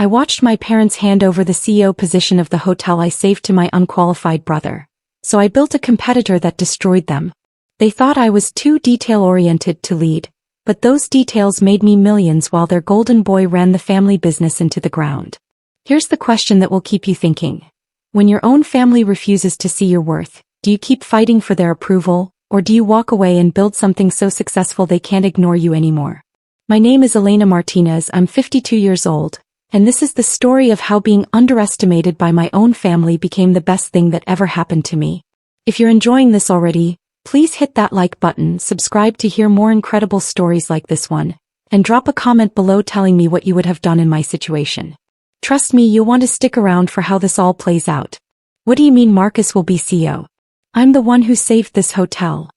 I watched my parents hand over the CEO position of the hotel I saved to my unqualified brother. So I built a competitor that destroyed them. They thought I was too detail-oriented to lead, but those details made me millions while their golden boy ran the family business into the ground. Here's the question that will keep you thinking. When your own family refuses to see your worth, do you keep fighting for their approval, or do you walk away and build something so successful they can't ignore you anymore? My name is Elena Martinez, I'm 52 years old, and this is the story of how being underestimated by my own family became the best thing that ever happened to me. If you're enjoying this already, please hit that like button, subscribe to hear more incredible stories like this one, and drop a comment below telling me what you would have done in my situation. Trust me, you'll want to stick around for how this all plays out. What do you mean Marcus will be CEO? I'm the one who saved this hotel.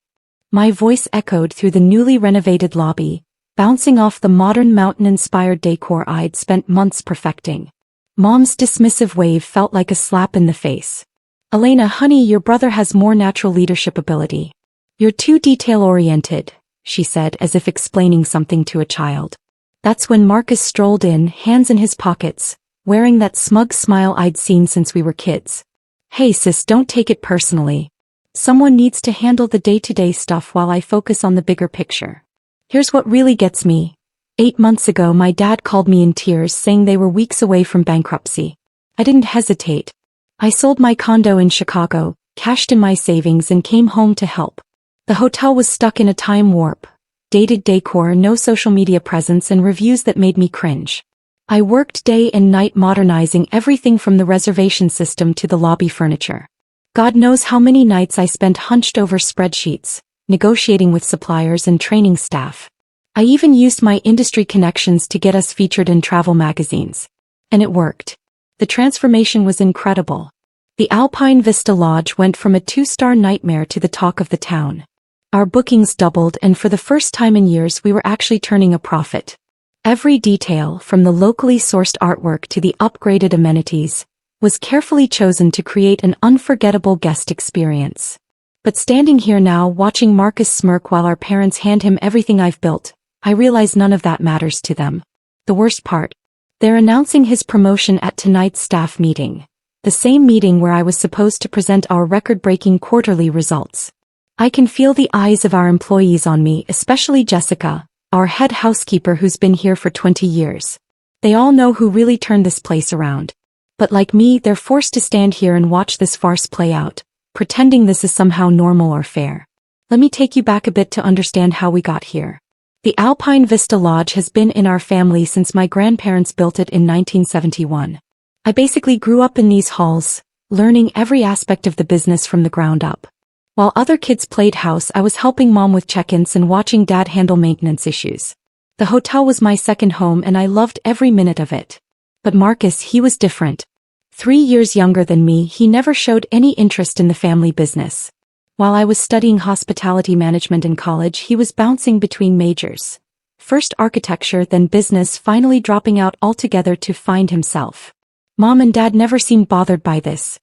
My voice echoed through the newly renovated lobby, bouncing off the modern mountain-inspired decor I'd spent months perfecting. Mom's dismissive wave felt like a slap in the face. Elena, honey, your brother has more natural leadership ability. You're too detail-oriented, she said as if explaining something to a child. That's when Marcus strolled in, hands in his pockets, wearing that smug smile I'd seen since we were kids. Hey sis, don't take it personally. Someone needs to handle the day-to-day stuff while I focus on the bigger picture. Here's what really gets me. 8 months ago my dad called me in tears saying they were weeks away from bankruptcy. I didn't hesitate. I sold my condo in Chicago, cashed in my savings and came home to help. The hotel was stuck in a time warp. Dated decor, no social media presence and reviews that made me cringe. I worked day and night modernizing everything from the reservation system to the lobby furniture. God knows how many nights I spent hunched over spreadsheets, negotiating with suppliers and training staff. I even used my industry connections to get us featured in travel magazines. And it worked. The transformation was incredible. The Alpine Vista Lodge went from a 2-star nightmare to the talk of the town. Our bookings doubled and for the first time in years we were actually turning a profit. Every detail, from the locally sourced artwork to the upgraded amenities, was carefully chosen to create an unforgettable guest experience. But standing here now watching Marcus smirk while our parents hand him everything I've built, I realize none of that matters to them. The worst part? They're announcing his promotion at tonight's staff meeting. The same meeting where I was supposed to present our record-breaking quarterly results. I can feel the eyes of our employees on me, especially Jessica, our head housekeeper who's been here for 20 years. They all know who really turned this place around. But like me, they're forced to stand here and watch this farce play out, pretending this is somehow normal or fair. Let me take you back a bit to understand how we got here. The Alpine Vista Lodge has been in our family since my grandparents built it in 1971. I basically grew up in these halls, learning every aspect of the business from the ground up. While other kids played house, I was helping mom with check-ins and watching dad handle maintenance issues. The hotel was my second home and I loved every minute of it. But Marcus, he was different. 3 years younger than me, he never showed any interest in the family business. While I was studying hospitality management in college, he was bouncing between majors. First architecture, then business, finally dropping out altogether to find himself. Mom and dad never seemed bothered by this.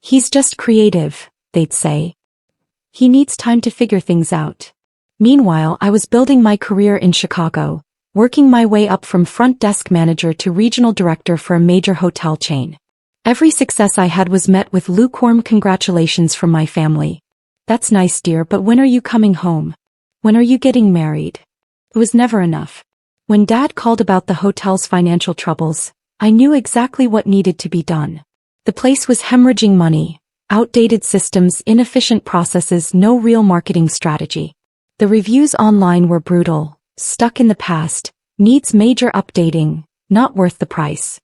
He's just creative, they'd say. He needs time to figure things out. Meanwhile, I was building my career in Chicago, working my way up from front desk manager to regional director for a major hotel chain. Every success I had was met with lukewarm congratulations from my family. That's nice, dear, but when are you coming home? When are you getting married? It was never enough. When Dad called about the hotel's financial troubles, I knew exactly what needed to be done. The place was hemorrhaging money. Outdated systems, inefficient processes, no real marketing strategy. The reviews online were brutal, stuck in the past, needs major updating, not worth the price.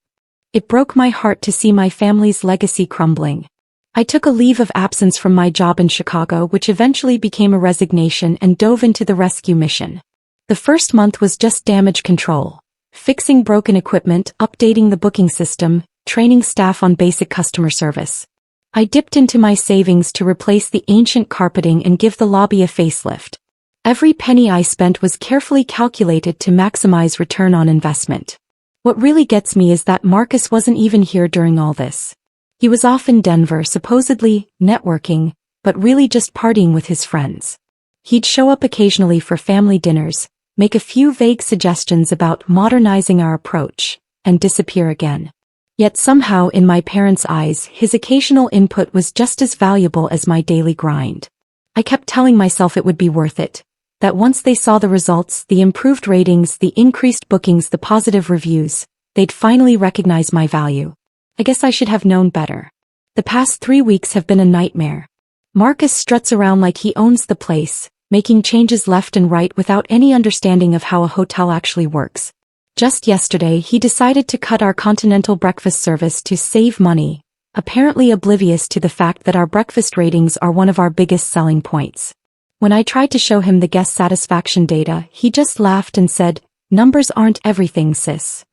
It broke my heart to see my family's legacy crumbling. I took a leave of absence from my job in Chicago, which eventually became a resignation, and dove into the rescue mission. The first month was just damage control, fixing broken equipment, updating the booking system, training staff on basic customer service. I dipped into my savings to replace the ancient carpeting and give the lobby a facelift. Every penny I spent was carefully calculated to maximize return on investment. What really gets me is that Marcus wasn't even here during all this. He was off in Denver, supposedly networking, but really just partying with his friends. He'd show up occasionally for family dinners, make a few vague suggestions about modernizing our approach, and disappear again. Yet somehow in my parents' eyes, his occasional input was just as valuable as my daily grind. I kept telling myself it would be worth it, that once they saw the results, the improved ratings, the increased bookings, the positive reviews, they'd finally recognize my value. I guess I should have known better. The past 3 weeks have been a nightmare. Marcus struts around like he owns the place, making changes left and right without any understanding of how a hotel actually works. Just yesterday he decided to cut our continental breakfast service to save money, apparently oblivious to the fact that our breakfast ratings are one of our biggest selling points. When I tried to show him the guest satisfaction data, he just laughed and said, "Numbers aren't everything, sis."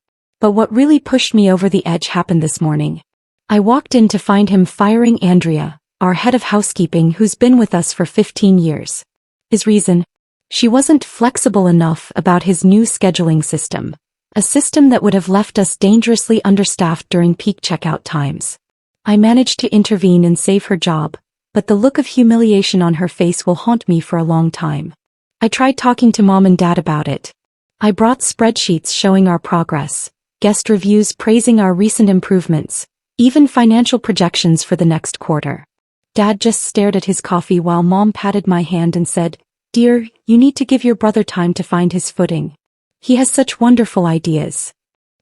But what really pushed me over the edge happened this morning. I walked in to find him firing Andrea, our head of housekeeping who's been with us for 15 years. His reason? She wasn't flexible enough about his new scheduling system. A system that would have left us dangerously understaffed during peak checkout times. I managed to intervene and save her job, but the look of humiliation on her face will haunt me for a long time. I tried talking to Mom and Dad about it. I brought spreadsheets showing our progress, guest reviews praising our recent improvements, even financial projections for the next quarter. Dad just stared at his coffee while Mom patted my hand and said, "Dear, you need to give your brother time to find his footing. He has such wonderful ideas."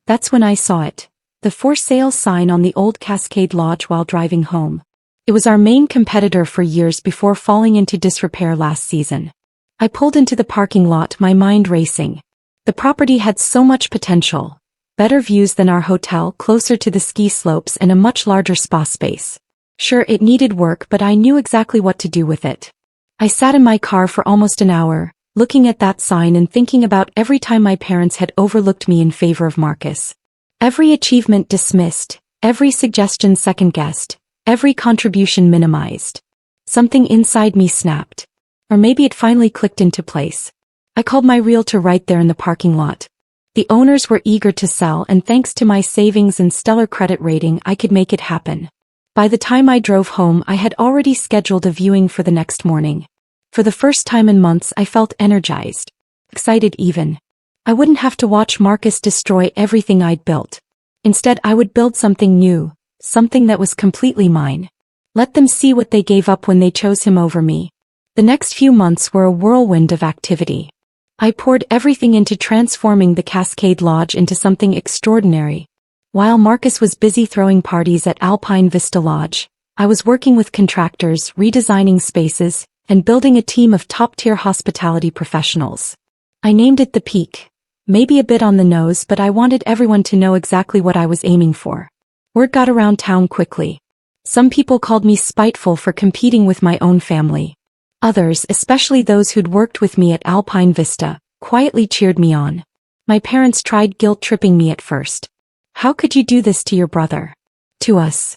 That's when I saw it. The for sale sign on the old Cascade Lodge while driving home. It was our main competitor for years before falling into disrepair last season. I pulled into the parking lot, my mind racing. The property had so much potential. Better views than our hotel, closer to the ski slopes and a much larger spa space. Sure, it needed work, but I knew exactly what to do with it. I sat in my car for almost an hour, looking at that sign and thinking about every time my parents had overlooked me in favor of Marcus. Every achievement dismissed, every suggestion second-guessed, every contribution minimized. Something inside me snapped. Or maybe it finally clicked into place. I called my realtor right there in the parking lot. The owners were eager to sell, and thanks to my savings and stellar credit rating, I could make it happen. By the time I drove home, I had already scheduled a viewing for the next morning. For the first time in months, I felt energized. Excited even. I wouldn't have to watch Marcus destroy everything I'd built. Instead, I would build something new, something that was completely mine. Let them see what they gave up when they chose him over me. The next few months were a whirlwind of activity. I poured everything into transforming the Cascade Lodge into something extraordinary. While Marcus was busy throwing parties at Alpine Vista Lodge, I was working with contractors, redesigning spaces, and building a team of top-tier hospitality professionals. I named it The Peak. Maybe a bit on the nose, but I wanted everyone to know exactly what I was aiming for. Word got around town quickly. Some people called me spiteful for competing with my own family. Others, especially those who'd worked with me at Alpine Vista, quietly cheered me on. My parents tried guilt-tripping me at first. "How could you do this to your brother? To us?"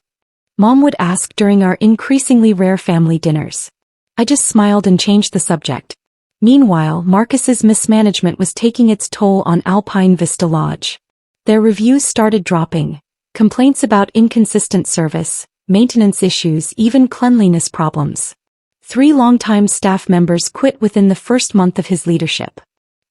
Mom would ask during our increasingly rare family dinners. I just smiled and changed the subject. Meanwhile, Marcus's mismanagement was taking its toll on Alpine Vista Lodge. Their reviews started dropping. Complaints about inconsistent service, maintenance issues, even cleanliness problems. 3 longtime staff members quit within the first month of his leadership.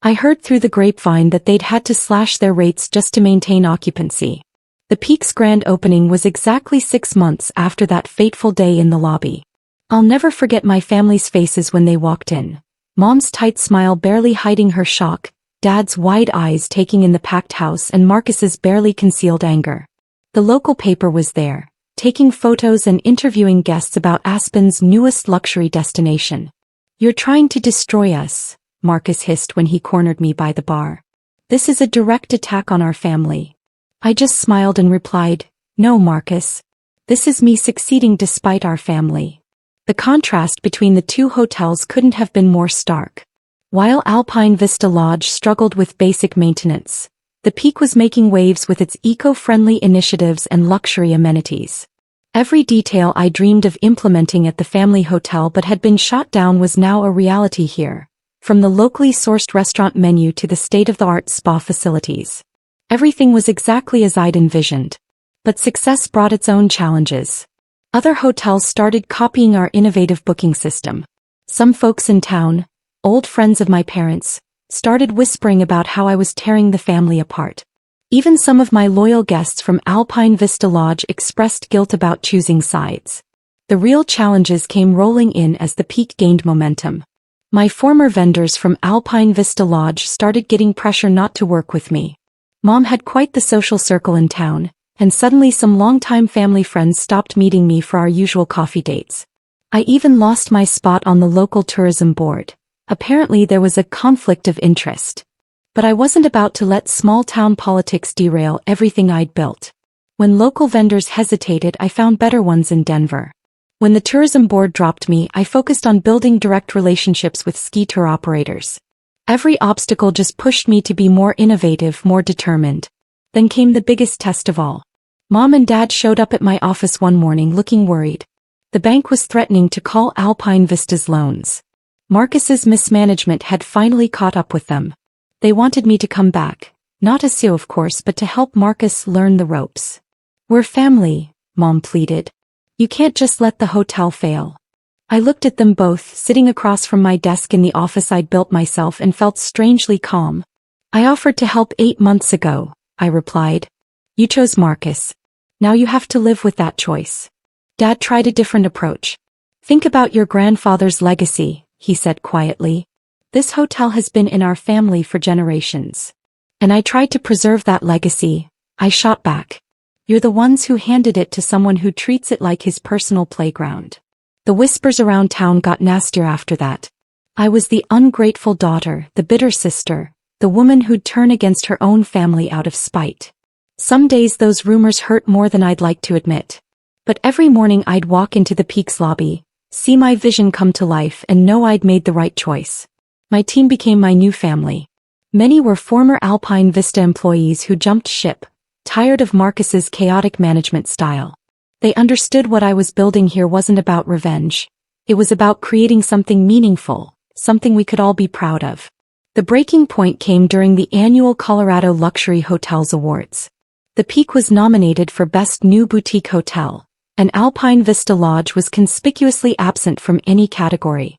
I heard through the grapevine that they'd had to slash their rates just to maintain occupancy. The Peak's grand opening was exactly 6 months after that fateful day in the lobby. I'll never forget my family's faces when they walked in. Mom's tight smile barely hiding her shock, Dad's wide eyes taking in the packed house, and Marcus's barely concealed anger. The local paper was there, taking photos and interviewing guests about Aspen's newest luxury destination. "You're trying to destroy us," Marcus hissed when he cornered me by the bar. "This is a direct attack on our family." I just smiled and replied, "No, Marcus. This is me succeeding despite our family." The contrast between the two hotels couldn't have been more stark. While Alpine Vista Lodge struggled with basic maintenance, the Peak was making waves with its eco-friendly initiatives and luxury amenities. Every detail I dreamed of implementing at the family hotel but had been shot down was now a reality here, from the locally sourced restaurant menu to the state-of-the-art spa facilities. Everything was exactly as I'd envisioned. But success brought its own challenges. Other hotels started copying our innovative booking system. Some folks in town, old friends of my parents, started whispering about how I was tearing the family apart. Even some of my loyal guests from Alpine Vista Lodge expressed guilt about choosing sides. The real challenges came rolling in as the peak gained momentum. My former vendors from Alpine Vista Lodge started getting pressure not to work with me. Mom had quite the social circle in town, and suddenly some longtime family friends stopped meeting me for our usual coffee dates. I even lost my spot on the local tourism board. Apparently there was a conflict of interest. But I wasn't about to let small-town politics derail everything I'd built. When local vendors hesitated, I found better ones in Denver. When the tourism board dropped me, I focused on building direct relationships with ski tour operators. Every obstacle just pushed me to be more innovative, more determined. Then came the biggest test of all. Mom and Dad showed up at my office one morning looking worried. The bank was threatening to call Alpine Vista's loans. Marcus's mismanagement had finally caught up with them. They wanted me to come back, not as CEO of course, but to help Marcus learn the ropes. "We're family," Mom pleaded. "You can't just let the hotel fail." I looked at them both, sitting across from my desk in the office I'd built myself, and felt strangely calm. "I offered to help 8 months ago," I replied. "You chose Marcus. Now you have to live with that choice." Dad tried a different approach. "Think about your grandfather's legacy," he said quietly. "This hotel has been in our family for generations. And I tried to preserve that legacy," I shot back. "You're the ones who handed it to someone who treats it like his personal playground." The whispers around town got nastier after that. I was the ungrateful daughter, the bitter sister, the woman who'd turn against her own family out of spite. Some days those rumors hurt more than I'd like to admit. But every morning I'd walk into the Peak's lobby, see my vision come to life, and know I'd made the right choice. My team became my new family. Many were former Alpine Vista employees who jumped ship, tired of Marcus's chaotic management style. They understood what I was building here wasn't about revenge. It was about creating something meaningful, something we could all be proud of. The breaking point came during the annual Colorado Luxury Hotels Awards. The Peak was nominated for Best New Boutique Hotel, and Alpine Vista Lodge was conspicuously absent from any category.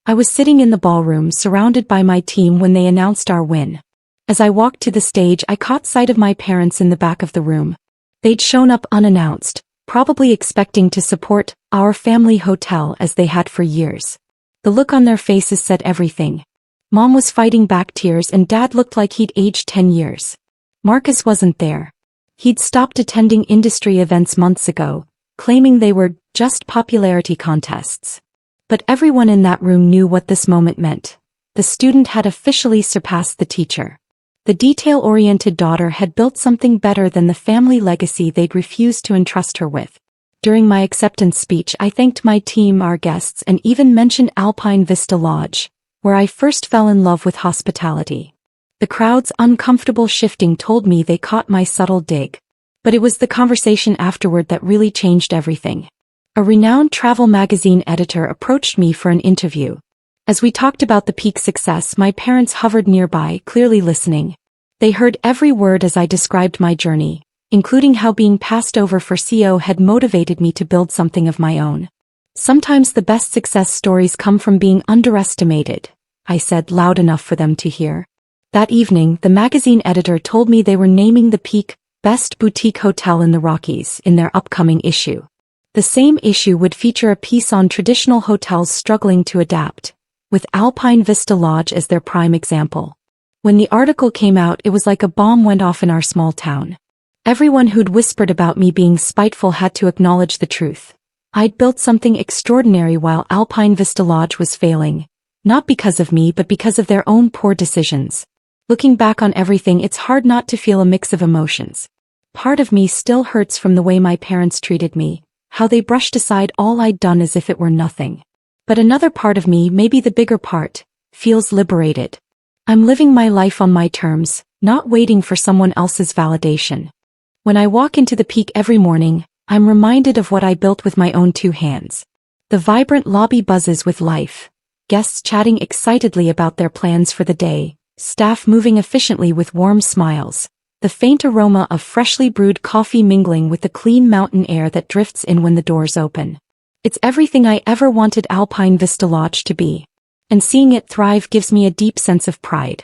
I was sitting in the ballroom surrounded by my team when they announced our win. As I walked to the stage, I caught sight of my parents in the back of the room. They'd shown up unannounced, probably expecting to support our family hotel as they had for years. The look on their faces said everything. Mom was fighting back tears and Dad looked like he'd aged 10 years. Marcus wasn't there. He'd stopped attending industry events months ago, claiming they were just popularity contests. But everyone in that room knew what this moment meant. The student had officially surpassed the teacher. The detail-oriented daughter had built something better than the family legacy they'd refused to entrust her with. During my acceptance speech, I thanked my team, our guests, and even mentioned Alpine Vista Lodge, where I first fell in love with hospitality. The crowd's uncomfortable shifting told me they caught my subtle dig. But it was the conversation afterward that really changed everything. A renowned travel magazine editor approached me for an interview. As we talked about the Peak success, my parents hovered nearby, clearly listening. They heard every word as I described my journey, including how being passed over for CEO had motivated me to build something of my own. "Sometimes the best success stories come from being underestimated," I said loud enough for them to hear. That evening, the magazine editor told me they were naming the Peak Best Boutique Hotel in the Rockies in their upcoming issue. The same issue would feature a piece on traditional hotels struggling to adapt, with Alpine Vista Lodge as their prime example. When the article came out, it was like a bomb went off in our small town. Everyone who'd whispered about me being spiteful had to acknowledge the truth. I'd built something extraordinary while Alpine Vista Lodge was failing, not because of me but because of their own poor decisions. Looking back on everything, it's hard not to feel a mix of emotions. Part of me still hurts from the way my parents treated me, how they brushed aside all I'd done as if it were nothing. But another part of me, maybe the bigger part, feels liberated. I'm living my life on my terms, not waiting for someone else's validation. When I walk into the Peak every morning, I'm reminded of what I built with my own 2 hands. The vibrant lobby buzzes with life, guests chatting excitedly about their plans for the day, staff moving efficiently with warm smiles, the faint aroma of freshly brewed coffee mingling with the clean mountain air that drifts in when the doors open. It's everything I ever wanted Alpine Vista Lodge to be. And seeing it thrive gives me a deep sense of pride.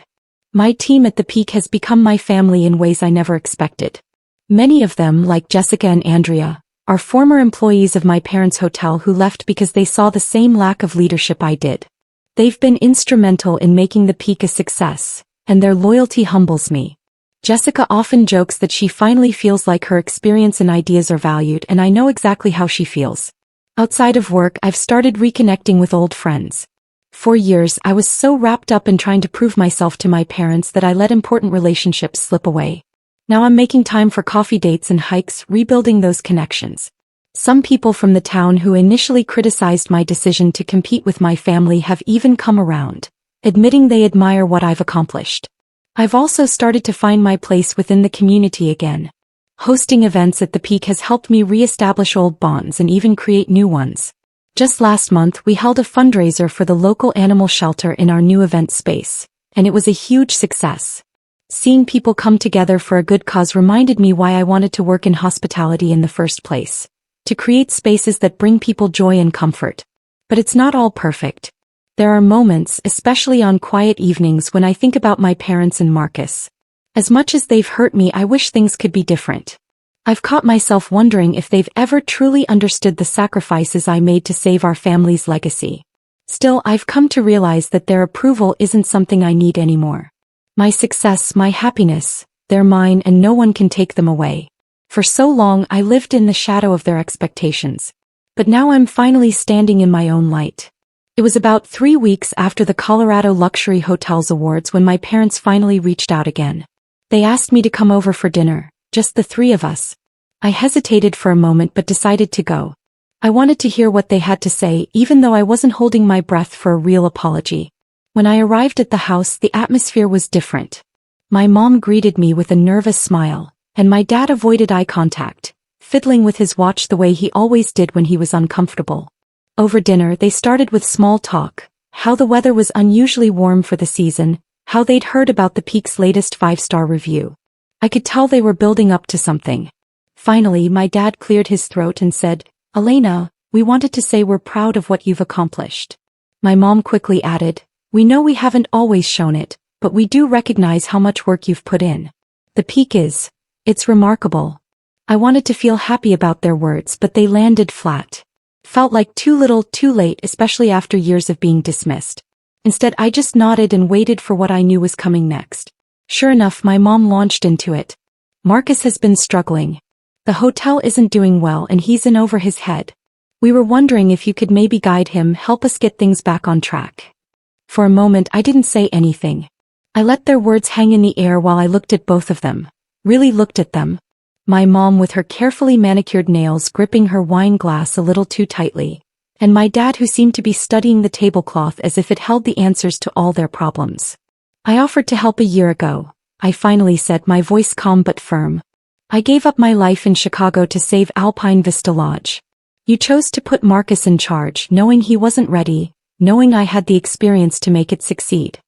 My team at the Peak has become my family in ways I never expected. Many of them, like Jessica and Andrea, are former employees of my parents' hotel who left because they saw the same lack of leadership I did. They've been instrumental in making the Peak a success, and their loyalty humbles me. Jessica often jokes that she finally feels like her experience and ideas are valued, and I know exactly how she feels. Outside of work, I've started reconnecting with old friends. For years, I was so wrapped up in trying to prove myself to my parents that I let important relationships slip away. Now I'm making time for coffee dates and hikes, rebuilding those connections. Some people from the town who initially criticized my decision to compete with my family have even come around, admitting they admire what I've accomplished. I've also started to find my place within the community again. Hosting events at the Peak has helped me re-establish old bonds and even create new ones. Just last month, we held a fundraiser for the local animal shelter in our new event space, and it was a huge success. Seeing people come together for a good cause reminded me why I wanted to work in hospitality in the first place. To create spaces that bring people joy and comfort. But it's not all perfect. There are moments, especially on quiet evenings, when I think about my parents and Marcus. As much as they've hurt me, I wish things could be different. I've caught myself wondering if they've ever truly understood the sacrifices I made to save our family's legacy. Still, I've come to realize that their approval isn't something I need anymore. My success, my happiness, they're mine and no one can take them away. For so long, I lived in the shadow of their expectations. But now I'm finally standing in my own light. It was about 3 weeks after the Colorado Luxury Hotels Awards when my parents finally reached out again. They asked me to come over for dinner, just the three of us. I hesitated for a moment but decided to go. I wanted to hear what they had to say, even though I wasn't holding my breath for a real apology. When I arrived at the house, the atmosphere was different. My mom greeted me with a nervous smile, and my dad avoided eye contact, fiddling with his watch the way he always did when he was uncomfortable. Over dinner, they started with small talk, how the weather was unusually warm for the season, how they'd heard about the Peak's latest 5-star review. I could tell they were building up to something. Finally, my dad cleared his throat and said, "Elena, we wanted to say we're proud of what you've accomplished." My mom quickly added, "We know we haven't always shown it, but we do recognize how much work you've put in. The Peak it's remarkable." I wanted to feel happy about their words, but they landed flat. Felt like too little, too late, especially after years of being dismissed. Instead, I just nodded and waited for what I knew was coming next. Sure enough, my mom launched into it. "Marcus has been struggling. The hotel isn't doing well and he's in over his head. We were wondering if you could maybe guide him, help us get things back on track." For a moment, I didn't say anything. I let their words hang in the air while I looked at both of them. Really looked at them. My mom with her carefully manicured nails gripping her wine glass a little too tightly, and my dad who seemed to be studying the tablecloth as if it held the answers to all their problems. "I offered to help a year ago," I finally said, my voice calm but firm. "I gave up my life in Chicago to save Alpine Vista Lodge. You chose to put Marcus in charge, knowing he wasn't ready, knowing I had the experience to make it succeed.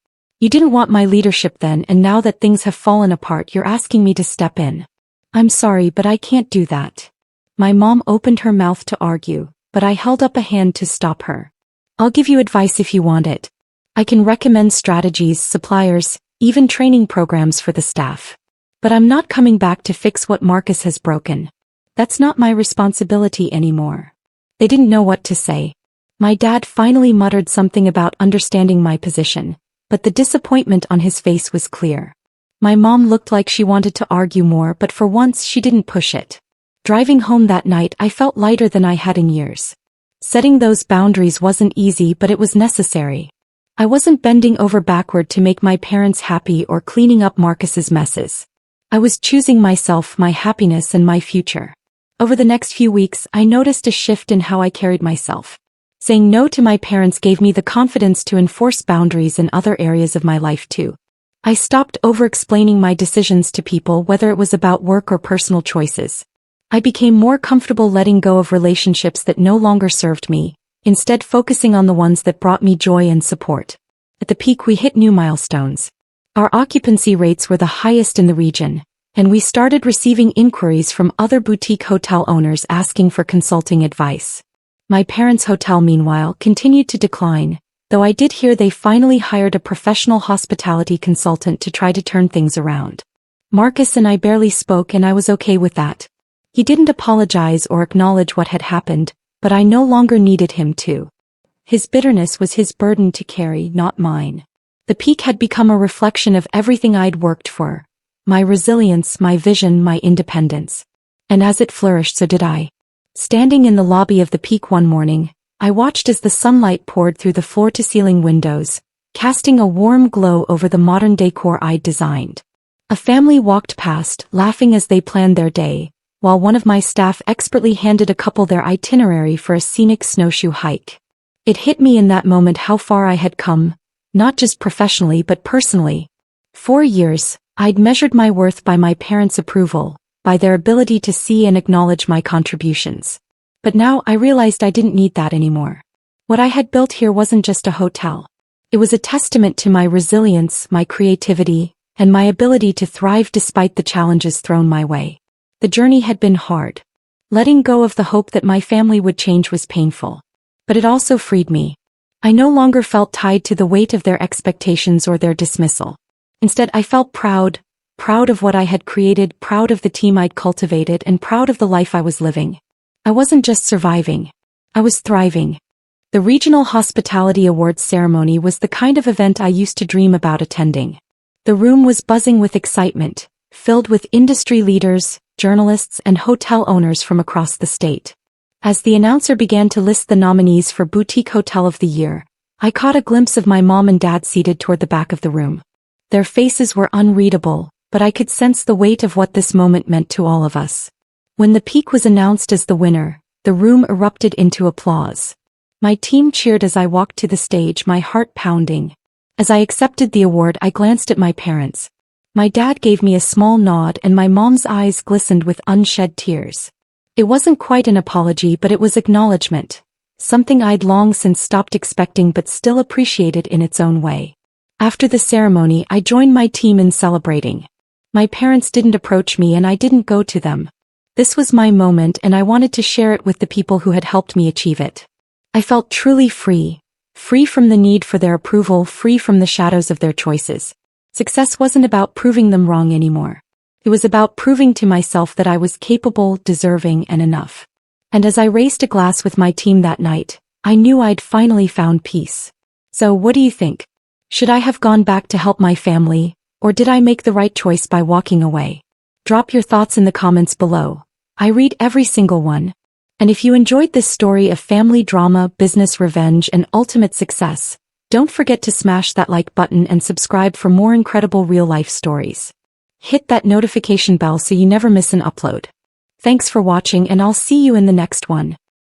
You didn't want my leadership then, and now that things have fallen apart, you're asking me to step in. I'm sorry, but I can't do that." My mom opened her mouth to argue, but I held up a hand to stop her. "I'll give you advice if you want it. I can recommend strategies, suppliers, even training programs for the staff. But I'm not coming back to fix what Marcus has broken. That's not my responsibility anymore." They didn't know what to say. My dad finally muttered something about understanding my position, but the disappointment on his face was clear. My mom looked like she wanted to argue more, but for once she didn't push it. Driving home that night, I felt lighter than I had in years. Setting those boundaries wasn't easy, but it was necessary. I wasn't bending over backward to make my parents happy or cleaning up Marcus's messes. I was choosing myself, my happiness, and my future. Over the next few weeks, I noticed a shift in how I carried myself. Saying no to my parents gave me the confidence to enforce boundaries in other areas of my life too. I stopped over-explaining my decisions to people, whether it was about work or personal choices. I became more comfortable letting go of relationships that no longer served me, instead focusing on the ones that brought me joy and support. At the Peak, we hit new milestones. Our occupancy rates were the highest in the region, and we started receiving inquiries from other boutique hotel owners asking for consulting advice. My parents' hotel, meanwhile, continued to decline, though I did hear they finally hired a professional hospitality consultant to try to turn things around. Marcus and I barely spoke, and I was okay with that. He didn't apologize or acknowledge what had happened, but I no longer needed him to. His bitterness was his burden to carry, not mine. The peak had become a reflection of everything I'd worked for. My resilience, my vision, my independence. And as it flourished, so did I. Standing in the lobby of the peak one morning, I watched as the sunlight poured through the floor-to-ceiling windows, casting a warm glow over the modern decor I'd designed. A family walked past, laughing as they planned their day, while one of my staff expertly handed a couple their itinerary for a scenic snowshoe hike. It hit me in that moment how far I had come, not just professionally but personally. 4 years, I'd measured my worth by my parents' approval, by their ability to see and acknowledge my contributions. But now I realized I didn't need that anymore. What I had built here wasn't just a hotel. It was a testament to my resilience, my creativity, and my ability to thrive despite the challenges thrown my way. The journey had been hard. Letting go of the hope that my family would change was painful. But it also freed me. I no longer felt tied to the weight of their expectations or their dismissal. Instead, I felt proud of what I had created, proud of the team I'd cultivated, and proud of the life I was living. I wasn't just surviving. I was thriving. The Regional Hospitality Awards ceremony was the kind of event I used to dream about attending. The room was buzzing with excitement, filled with industry leaders, journalists, and hotel owners from across the state. As the announcer began to list the nominees for Boutique Hotel of the Year, I caught a glimpse of my mom and dad seated toward the back of the room. Their faces were unreadable, but I could sense the weight of what this moment meant to all of us. When the peak was announced as the winner, the room erupted into applause. My team cheered as I walked to the stage, my heart pounding. As I accepted the award, I glanced at my parents. My dad gave me a small nod, and my mom's eyes glistened with unshed tears. It wasn't quite an apology, but it was acknowledgement. Something I'd long since stopped expecting but still appreciated in its own way. After the ceremony, I joined my team in celebrating. My parents didn't approach me and I didn't go to them. This was my moment, and I wanted to share it with the people who had helped me achieve it. I felt truly free. Free from the need for their approval, free from the shadows of their choices. Success wasn't about proving them wrong anymore. It was about proving to myself that I was capable, deserving, and enough. And as I raised a glass with my team that night, I knew I'd finally found peace. So what do you think? Should I have gone back to help my family, or did I make the right choice by walking away? Drop your thoughts in the comments below. I read every single one. And if you enjoyed this story of family drama, business revenge, and ultimate success, don't forget to smash that like button and subscribe for more incredible real-life stories. Hit that notification bell so you never miss an upload. Thanks for watching, and I'll see you in the next one.